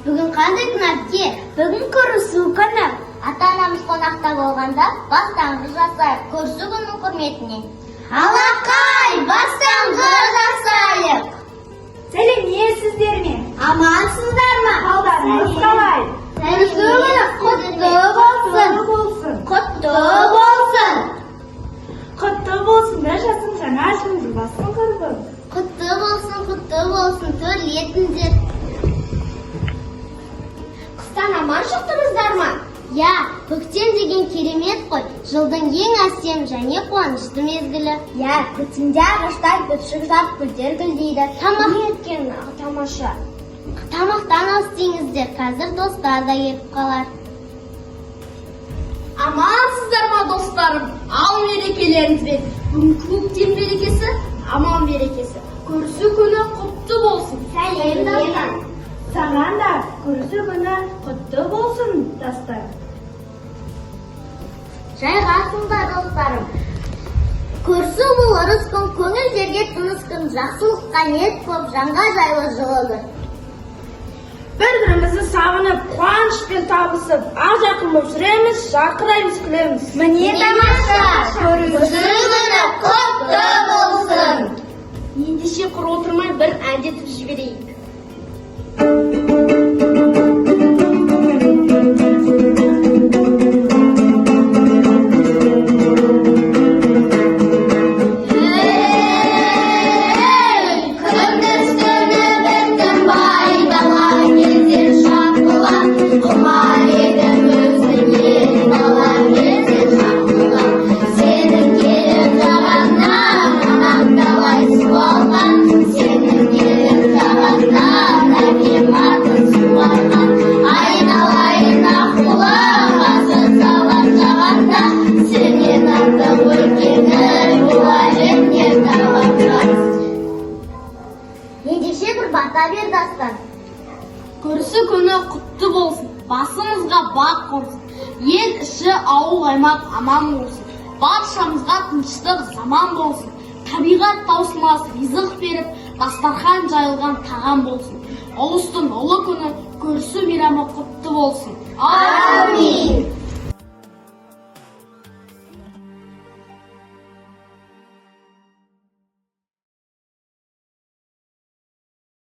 Бүгін қандай күн әпке? Бүгін көрісу күні. Ата-анамыз қонақта болғанда бастаңғы жасайық көрісу күнінің құрметіне. Алақай, бастаңғы жасайық. Сәлеметсіздер ме? Амансыздар ма? Қалдарыңыз қалай? Көрісу күні құтты болсын. Құтты болсын. Құтты болсын да жасың жаңа жыл басын құрбым. Құтты болсын, төрлетіңдер. Қыстан аман шықтыңыздар ма? Я, көктем деген керемет қой, жылдың ең әсем және қуанышты мезгілі. Я, көктемде ағаштар бүпшік жап гүлдер гүлдейді. Тамақ еткен тамаша. Тамақтан ал істеңіздер, қазір достар да келіп қалар. Амансыздар ма достарым? Ал мерекелеріңізбен. Бүгін көктем мерекесі, аман мерекесі. Көрісу күні құтты болсын. Сәлем достар. Саған да көрісу күні құтты болсын, достар. Жайғасыңдар достарым. Көрісу бұл ырыс күн, көңілдерге тыныс күн, жақсылыққа ниет көп, жанға жайлы жылы. Бір-бірімізді сағынып, қуанышпен табысып, ақ жақын болып жүреміз, шақыраймыз, күлеміз. Міне тамаша, көрісу күні құтты болсын. Ендеше құр отырмай бір әндетіп жіберейік. Ендеше бір бата бер дастан. Көрісу күні құтты болсын, басымызға бақ қонсын, ел іші ауыл аймақ аман болсын, баршамызға тыныштық заман болсын, табиғат таусылмас ризық беріп, дастархан жайылған тағам болсын. Ұлыстың ұлы күні көрісу мейрамы құтты болсын. Амин.